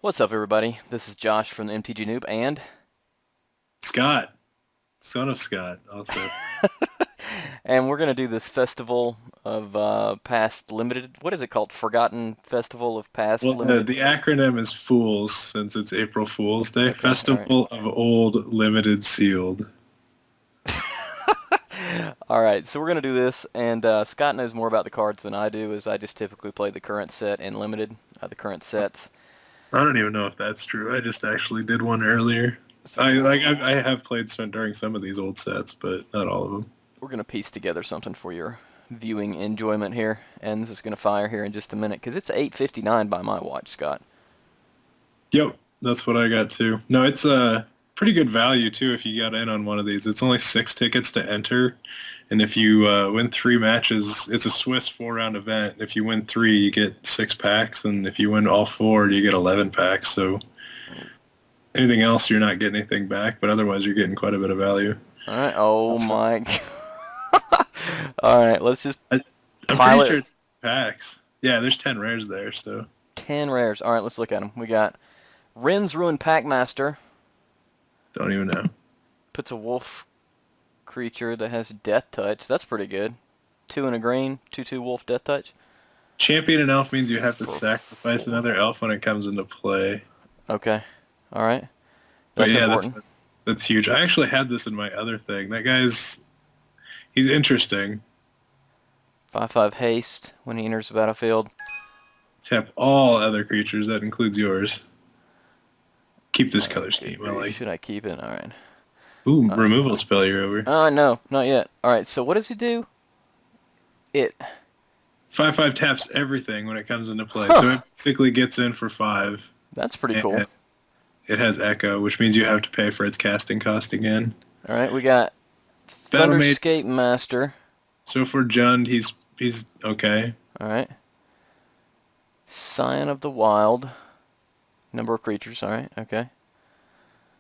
What's up, everybody? This is Josh from the Themtgnoob, and Scott, son of Scott, also. and we're gonna do this festival of past limited. What is it called? Forgotten Festival of Past Well, the, Limited. the acronym is FOOLS since it's April Fool's Day. Okay, all right. Festival of Old Limited Sealed. All right, so we're gonna do this, and Scott knows more about the cards than I do, as I just typically play the current set in limited, the current sets. I don't even know if that's true. I just actually did one earlier. So I have played some during some of these old sets, but not all of them. we're gonna piece together something for your viewing enjoyment here, and this is gonna fire here in just a minute, because it's 8:59 by my watch, Scott. Yep, that's what I got too. No, it's a pretty good value too if you got in on one of these. It's only 6 tickets to enter, and if you win 3 matches, it's a Swiss 4 round event. If you win three, you get 6 packs, and if you win all four, you get 11 packs. So anything else, you're not getting anything back, but otherwise, you're getting quite a bit of value. All right. Oh That's, my God. All right. Let's just I, I'm pile pretty it. sure it's packs. Yeah, there's 10 rares there, so 10 rares. All right. Let's look at them. We got Ren's Ruin Packmaster. don't even know. Puts a wolf creature that has Death Touch. That's pretty good. 2 and a green. 2/2 wolf Death Touch. Champion an elf means you have to For sacrifice 4. another elf when it comes into play. Okay. All right. But That's yeah, important. that's huge. I actually had this in my other thing. He's interesting. 5/5 haste when he enters the battlefield. Tap all other creatures. That includes yours. Keep this color Good scheme. I grief. like. Should I keep it? All right. Ooh, removal spell you're over. No, not yet. All right. So what does he do? It. 5/5 taps everything when it comes into play. So Huh. it basically gets in for 5. That's pretty cool. And it has Echo, which means you have to pay for its casting cost again. All right. We got Battle Mage. Thunderscape Master. So for Jund, he's okay. All right. Scion of the Wild. Number of creatures. All right. Okay.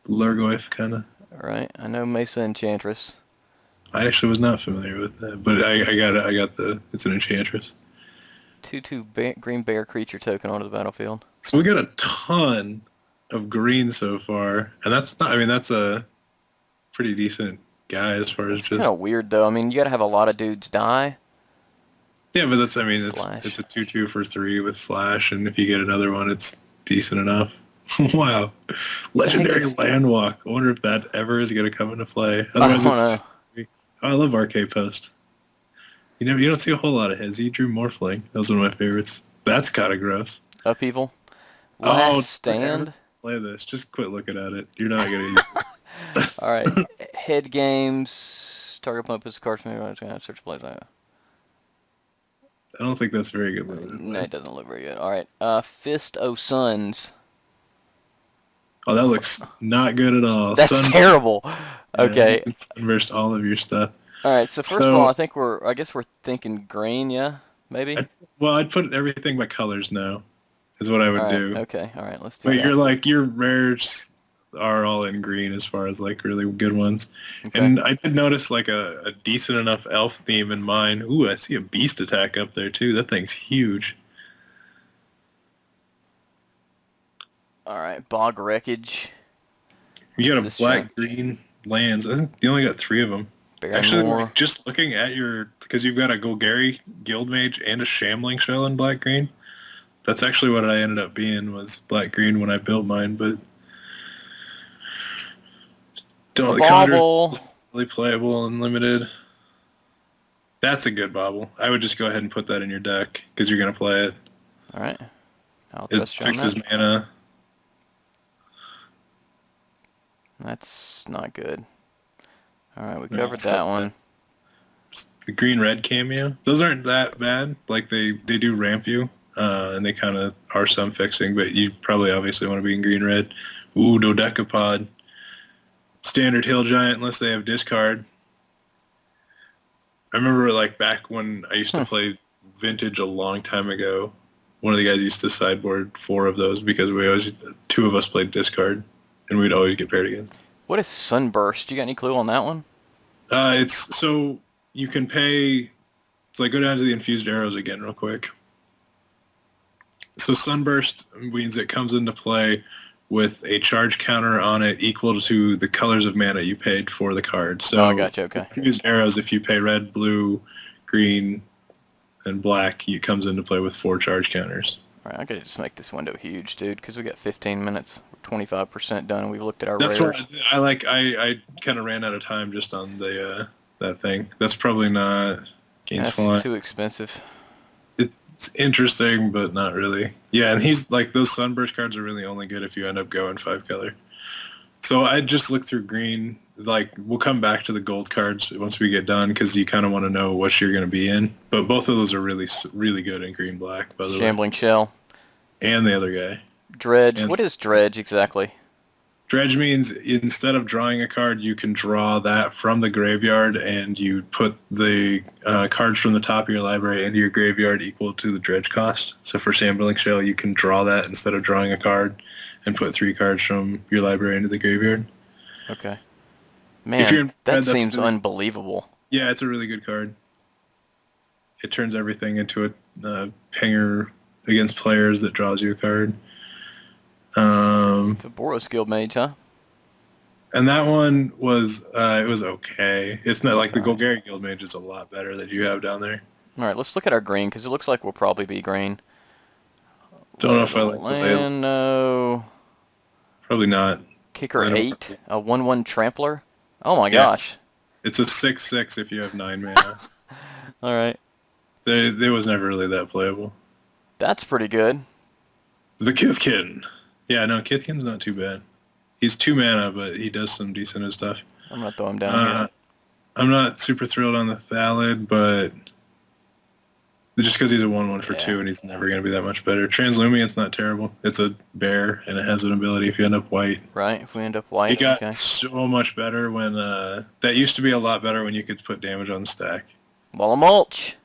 Lurgoyf kind of. All right. I know Mesa Enchantress. I actually was not familiar with that, but I got the. It's an enchantress. 2/2 green bear creature token onto the battlefield. So we got a ton of green so far, and that's not. I mean, that's a pretty decent guy as far as It's kind just. of weird though. I mean, you got to have a lot of dudes die. Yeah, but that's. I mean, Flash. it's a 2/2 for 3 with flash, and if you get another one, it's decent enough. Wow, legendary it's- landwalk. I wonder if that ever is going to come into play. I Otherwise, don't know. oh, I love Arcade Post. You don't see a whole lot of his. He drew Morphling. That was one of my favorites. That's kind of gross. Upheaval. Oh, Last Stand. play this. Just quit looking at it. You're not gonna use it. All right. Head games. Target opponent puts a card from your search plays. I don't think that's very good. No, it doesn't look very good. All right. Fist o' Suns. Oh, that looks not good at all. That's terrible. Yeah, Okay. you can sunburst all of your stuff. All right. So first of all, I guess we're thinking green. Yeah. Maybe. I'd put everything by colors now. Is what I would All right. do. Okay. All right. Let's do But that. your rares are all in green as far as like really good ones. Okay. And I did notice like a decent enough elf theme in mine. Ooh, I see a beast attack up there too. That thing's huge. All right. Bog Wreckage. You got This a black junk. green lands. I think you only got 3 of them. Barrymore. Actually, like, just looking at because you've got a Golgari Guild Mage and a Shambling Shell in black green. That's actually what I ended up being was black green when I built mine, but A the Conjure bauble. is really playable and limited. That's a good bauble. I would just go ahead and put that in your deck because you're gonna play it. All right. I'll It trust you on fixes that. mana. That's not good. All right, we No, covered it's that not one. The green red cameo. Those aren't that bad. Like they do ramp you, and they kind of are some fixing, but you probably obviously want to be in green red. Ooh, Dodecapod. Standard hill giant unless they have discard. I remember like back when I used to play vintage a long time ago. One of the guys used to sideboard 4 of those because 2 of us played discard, and we'd always get paired against. What is Sunburst? You got any clue on that one? It's so you can pay. It's like go down to the infused arrows again real quick. So Sunburst means it comes into play with a charge counter on it equal to the colors of mana you paid for the card. Oh, I So got you. Okay. confused arrows, if you pay red, blue, green, and black, it comes into play with 4 charge counters. All right, I gotta just make this window huge, dude, because we got 15 minutes. We're 25% done, and we've looked at our That's rares. what I like. I kind of ran out of time just on the that thing. That's probably not Gains That's Flying. too expensive. It's interesting, but not really. Yeah, and he's like those Sunburst cards are really only good if you end up going 5 color. So I just look through green. Like we'll come back to the gold cards once we get done because you kind of want to know what you're going to be in. But both of those are really good in green black. By the way, Shambling Shell. and the other guy. Dredge. And What is Dredge exactly? Dredge means instead of drawing a card, you can draw that from the graveyard, and you put the cards from the top of your library into your graveyard equal to the dredge cost. So for Shambling Shell, you can draw that instead of drawing a card, and put 3 cards from your library into the graveyard. Okay. If you're Man, in that red, that's seems really, unbelievable. yeah, it's a really good card. It turns everything into a pinger against players that draws you a card. It's a Boros Guild Mage, huh? And that one was it was okay. It's not like the Alright. Golgari Guild Mage is a lot better that you have down there. Alright, let's look at our green, because it looks like we'll probably be green. Don't know if I like the land, no. Probably not. Kicker I don't- 8, a 1/1 Trampler. Oh my Yeah. gosh. It's a 6/6 if you have 9 mana. Alright. They was never really that playable. That's pretty good. The Kithkin. Yeah, no, Kithkin's not too bad. He's 2 mana, but he does some decent stuff. I'm gonna throw him down here. I'm not super thrilled on the Thallid, but just because he's a 1/1 for Yeah. 2 and he's never going to be that much better. Translumient's not terrible. It's a bear, and it has an ability if you end up white. Right, if we end up white, It got okay. so much better when... that used to be a lot better when you could put damage on the stack. Wall of Mulch.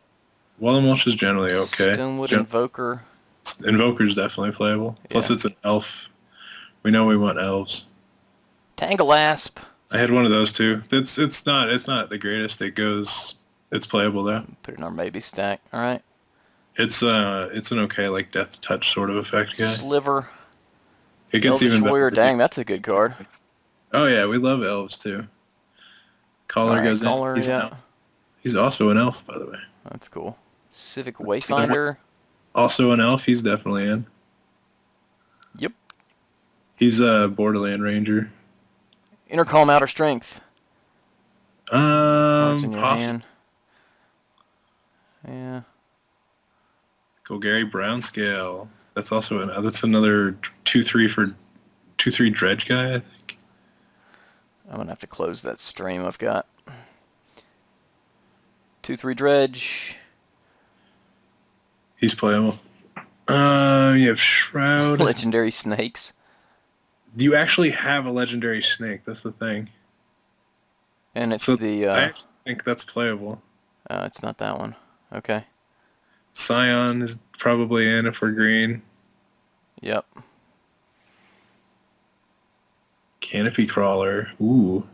Wall of Mulch is generally okay. Stonewood Invoker. Invoker's definitely playable. Plus Yeah. it's an elf. We know we want elves. Tangle Asp. I had one of those too. It's not the greatest. It's playable though. Put it in our maybe stack. Alright. It's an okay like death touch sort of effect guy. Sliver. It gets Elvish even better. Warrior. Dang, that's a good card. Oh yeah, we love elves too. Caller Alright, goes Caller, in. He's yeah. an elf. He's also an elf, by the way. That's cool. Civic Wayfinder. Also an elf. He's definitely in. Yep. He's a Borderland Ranger. Intercom Outer Strength. Cards in your Possibly. hand. Yeah. Golgari Brown Scale. That's also that's another 2/3 for 2/3 dredge guy, I think. I'm gonna have to close that stream I've got. 2/3 Dredge. He's playable. You have Shroud. Legendary Snakes. You actually have a legendary snake. That's the thing. And it's So the I actually think that's playable. it's not that one. Okay. Scion is probably in if we're green. Yep. Canopy Crawler. Ooh.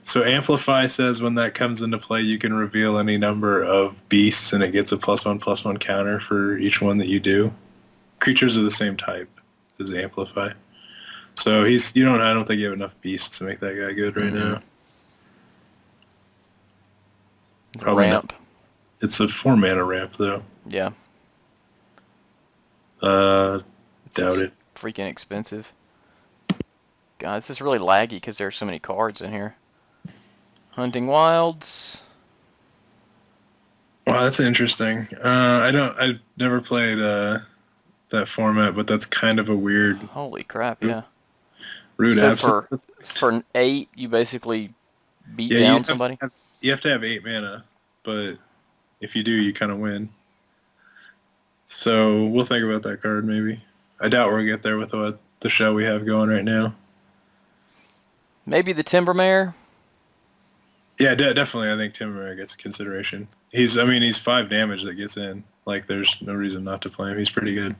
So Amplify says when that comes into play, you can reveal any number of beasts, and it gets a +1/+1 counter for each one that you do. Creatures of the same type as Amplify. So I don't think you have enough beasts to make that guy good right now. The Probably not. ramp. It's a 4 mana ramp though. Yeah. Doubt It's it. freaking expensive. God, this is really laggy because there's so many cards in here. Hunting Wilds. Wow, that's interesting. I've never played that format, but that's kind of a weird Holy crap, yeah. root So absence. for an 8, you basically beat Yeah, down somebody? You have to have 8 mana, but if you do, you kind of win. So we'll think about that card maybe. I doubt we'll get there with the show we have going right now. Maybe the Timbermare? Yeah, definitely. I think Timber gets consideration. He's 5 damage that gets in. Like, there's no reason not to play him. He's pretty good.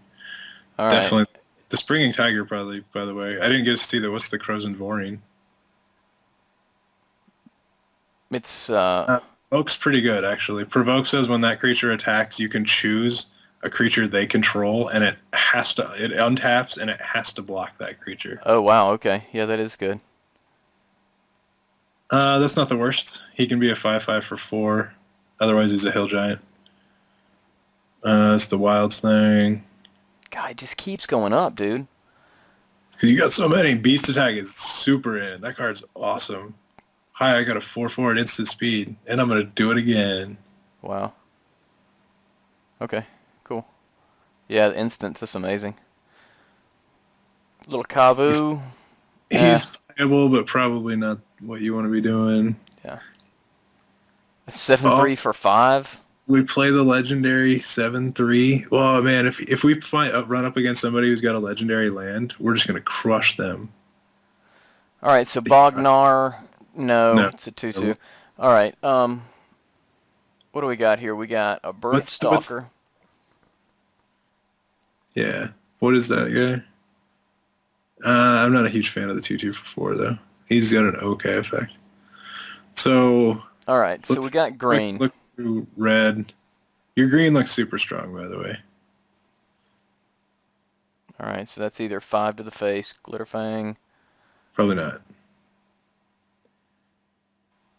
All right. Definitely. The Springing Tiger, probably, by the way. I didn't get to see that. What's the Crozen Voring? It's Provoke's pretty good, actually. Provoke says when that creature attacks, you can choose a creature they control, and it untaps and it has to block that creature. Oh, wow, okay. Yeah, that is good. That's not the worst. He can be a 5/5 for 4. Otherwise, he's a hill giant. It's the wild thing. God, it just keeps going up, dude. Because you got so many. Beast attack is super in. That card's awesome. Hi, I got a 4/4 at instant speed, and I'm gonna do it again. Wow. Okay, cool. Yeah, the instance is amazing. Little Kavu. He's playable, but probably not what you want to be doing. Yeah. A 7/3 for 5. We play the legendary 7/3. Well, man, if we run up against somebody who's got a legendary land, we're just gonna crush them. All right, so Bognar. No, No. it's a 2/2. All right. What do we got here? We got a Bird Stalker. Yeah. What is that guy? I'm not a huge fan of the 2/2 for 4 though. He's got an okay effect. So. All right, so we got green. Look through red. Your green looks super strong, by the way. All right, so that's either 5 to the face, Glitterfang. Probably not.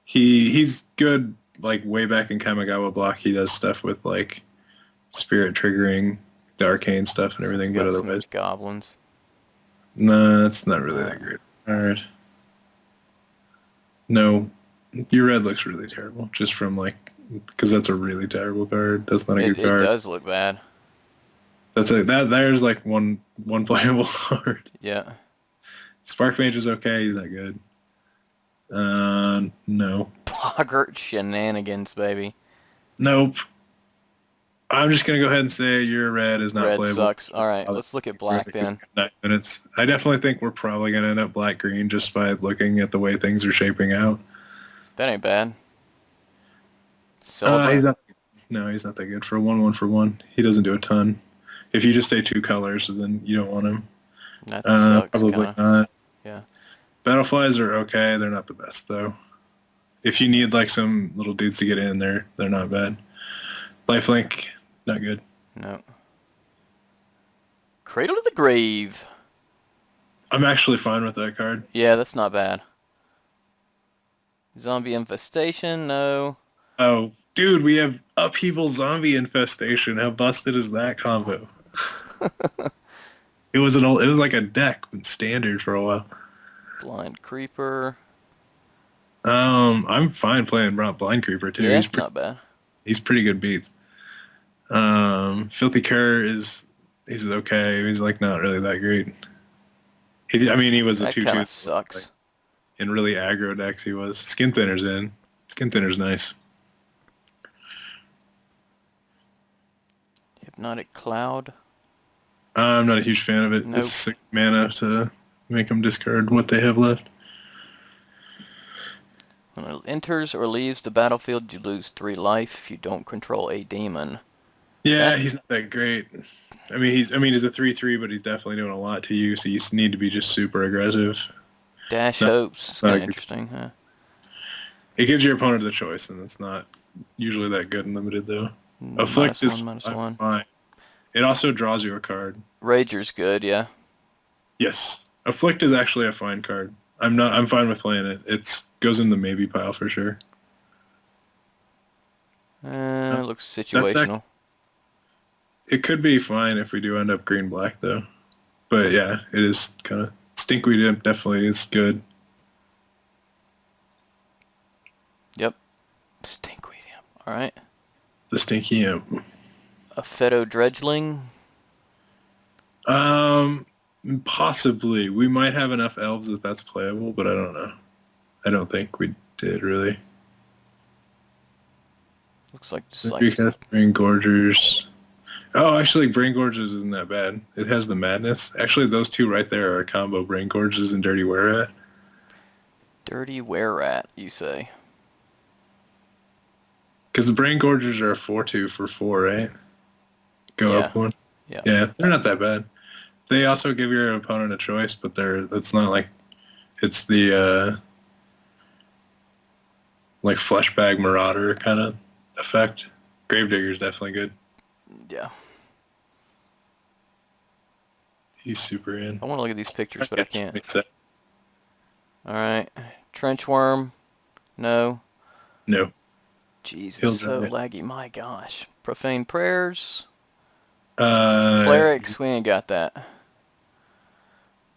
He's good, like way back in Kamigawa block. He does stuff with like spirit triggering, the arcane stuff and everything, but otherwise goblins. No, it's not really that great. All right. No, your red looks really terrible, just from like, because that's a really terrible card. That's not a good card. It does look bad. There's like one playable card. Yeah. Spark Mage is okay. He's not good. No. Boggart shenanigans, baby. Nope. I'm just gonna go ahead and say your red is not playable. Red sucks. All right, let's look at black then. 9 minutes. I definitely think we're probably gonna end up black-green just by looking at the way things are shaping out. That ain't bad. He's not that good for a 1/1 for 1. He doesn't do a ton. If you just stay 2 colors, then you don't want him. That sucks. Probably kinda. not. Yeah. Battleflies are okay. They're not the best though. If you need like some little dudes to get in there, they're not bad. Lifelink, not good. No. Cradle to the Grave. I'm actually fine with that card. Yeah, that's not bad. Zombie Infestation, no. Oh, dude, we have Upheaval Zombie Infestation. How busted is that combo? It was like a deck with standard for a while. Blind Creeper. I'm fine playing Blind Creeper too. Yeah, it's not bad. He's pretty good beats. Filthy Cur he's okay. He's like not really that great. He was a 2/2. That kind of sucks. Like, in really aggro decks he was. Skin Thinner's in. Skin Thinner's nice. Hypnotic Cloud. I'm not a huge fan of it. Nope. It's 6 mana to make them discard what they have left. When it enters or leaves the battlefield, you lose 3 life if you don't control a demon. Yeah, he's not that great. He's a 3/3, but he's definitely doing a lot to you, so you need to be just super aggressive. Dash Hopes. It's kind of interesting, huh? It gives your opponent the choice, and it's not usually that good in limited, though. Afflict is fine. It also draws you a card. Rager's good, yeah. Yes. Afflict is actually a fine card. I'm fine with playing it. It goes in the maybe pile for sure. It looks situational. It could be fine if we do end up green-black, though. But yeah, it is kind of... Stinkweed Imp definitely is good. Yep. Stinkweed Imp. Alright. The Stinky Imp. A Feto Dredgeling? Possibly. We might have enough elves that that's playable, but I don't know. I don't think we did, really. Looks like just Brain Gorgers. Oh, actually, Brain Gorges isn't that bad. It has the Madness. Actually, those two right there are a combo, Brain Gorges and Dirty Wererat. Dirty Wererat, you say? Because the Brain Gorgers are a 4/2 for 4, right? Go up 1. Yeah. Yeah, they're not that bad. They also give your opponent a choice, but it's not like it's the like Fleshbag Marauder kind of effect. Gravedigger's definitely good. Yeah. He's super in. I want to look at these pictures, but I can't. 27. Alright. Trench worm. No. No. Jesus, He'll so die. laggy. My gosh. Profane prayers. Uh, Clerics, we ain't got that.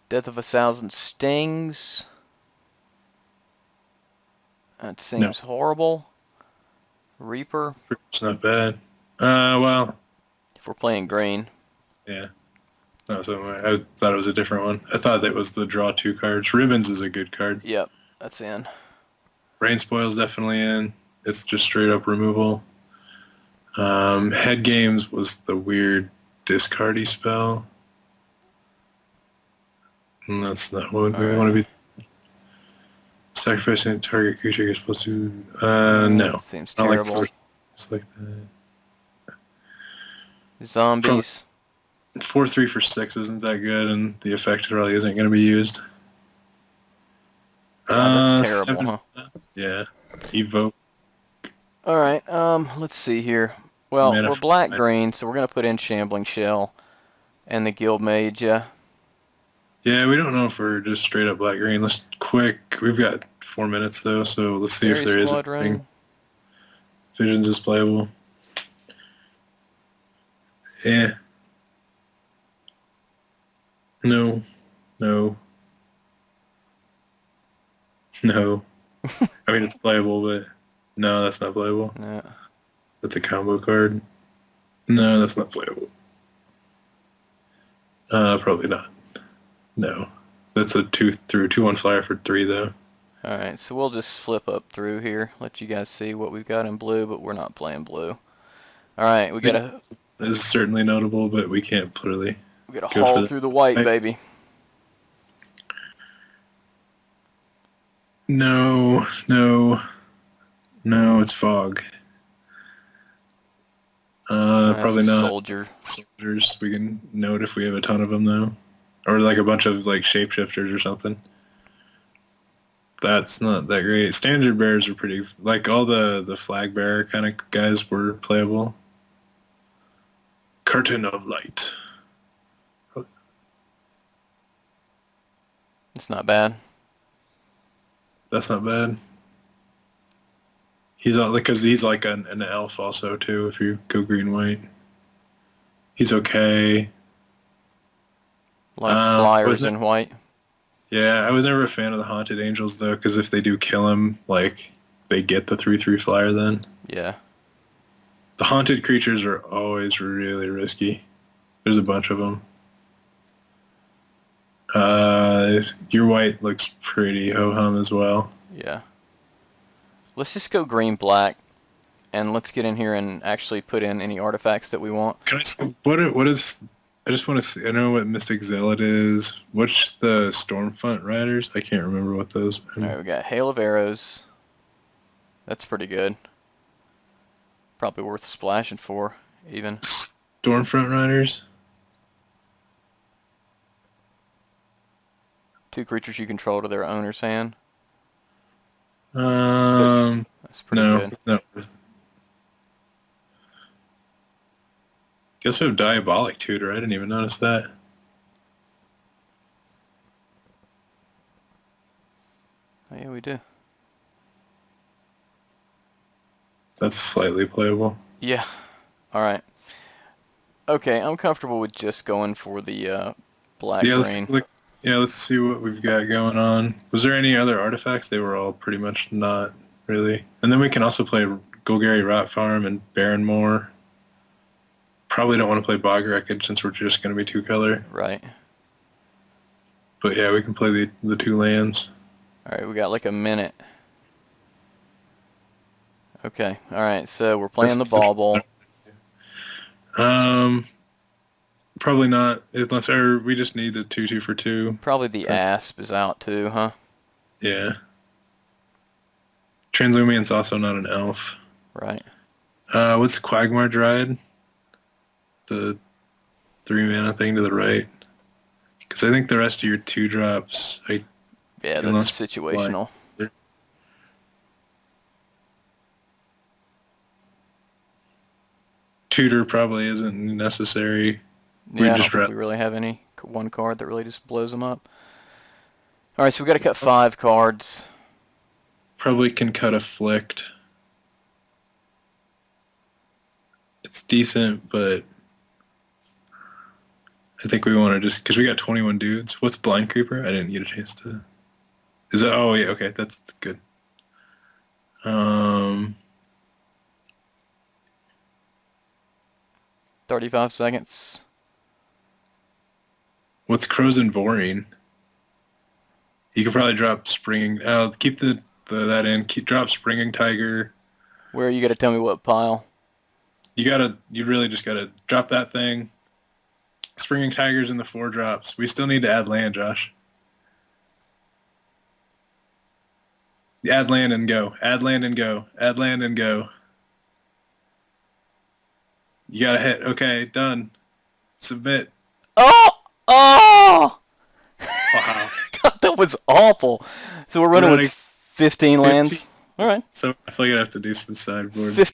Death of 1,000 stings. That seems horrible. Reaper. it's not bad. Well, If we're playing green. yeah. No, so I thought it was a different one. I thought that was the draw 2 cards. Ribbons is a good card. Yep, that's in. Brain Spoil's definitely in. It's just straight up removal. Head Games was the weird discardy spell. And that's not what we want to be. Sacrificing a target creature you're supposed to. No. Seems Not like terrible. just like that. Zombies. 4/3 for 6 isn't that good, and the effect really isn't going to be used. God, that's terrible, huh? Yeah. Evoke. Alright, let's see here. Well, Mana we're for black-green, so we're going to put in Shambling Shell and the Guild Mage, Yeah, we don't know if we're just straight up black green. Let's quick. We've got 4 minutes though, so let's see if there is anything. Visions is playable. Yeah. No. No. No. I mean, it's playable, but no, that's not playable. Yeah. That's a combo card. No, that's not playable. Probably not. No. That's a 2/2/1 flyer for 3 though. Alright, so we'll just flip up through here, let you guys see what we've got in blue, but we're not playing blue. Alright, we gotta... This is certainly notable, but we can't clearly We gotta go for haul this. through the white, baby. No, no, no, it's fog. Probably not. Soldier. Soldiers, we can note if we have a ton of them though. Or like a bunch of like shapeshifters or something. That's not that great. Standard bearers are pretty, like all the flag bearer kind of guys were playable. Curtain of Light. It's not bad. That's not bad. He's all, because he's like an elf also too. If you go green white, he's okay. A lot of flyers in white. Yeah, I was never a fan of the Haunted Angels though, because if they do kill him, like they get the 3/3 flyer then. Yeah. The haunted creatures are always really risky. There's a bunch of them. Your white looks pretty ho-hum as well. Yeah. Let's just go green-black, and let's get in here and actually put in any artifacts that we want. Can I see, what is... I just want to see... I know what Mystic Zealot is. What's the Stormfront Riders? I can't remember what those are. Alright, we got Hail of Arrows. That's pretty good. Probably worth splashing for, even. Stormfront Riders? 2 creatures you control to their owner's hand. That's pretty good. It's not worth. Guess we have Diabolic Tutor. I didn't even notice that. Oh, yeah, we do. That's slightly playable. Yeah. Alright. Okay, I'm comfortable with just going for the black-green. Let's see what we've got going on. Was there any other artifacts? They were all pretty much not really. And then we can also play Golgari Rot Farm and Barrenmoor. Probably don't want to play Bog Wreckage since we're just going to be 2-color. Right. But yeah, we can play the 2 lands. Alright, we got like a minute. Okay, alright, so we're playing the Bauble. Probably not, unless we just need the 2/2 for 2. Probably the Asp is out too, huh? Yeah. Translumient's also not an elf. Right. What's Quagmire Dryad? The 3-mana thing to the right. Because I think the rest of your 2-drops... Yeah, that's situational. Tutor probably isn't necessary. Yeah, I don't think we really have any one card that really just blows them up. All right, so we got to cut 5 cards. Probably can cut Afflict. It's decent, but I think we want to just, because we got 21 dudes. What's Blind Creeper? I didn't get a chance to. Is that, oh yeah, okay, that's good. 35 seconds. What's Crows and Boring? You could probably drop Springing. Keep that in. Drop Springing Tiger. Where you got to tell me what pile? You really just gotta drop that thing. Springing Tiger's in the 4 drops. We still need to add land, Josh. Add land and go. Add land and go. Add land and go. You gotta hit. Okay, done. Submit. Oh! Oh! Wow. God, that was awful. So we're running with 15 lands. All right. So I feel like I have to do some sideboard.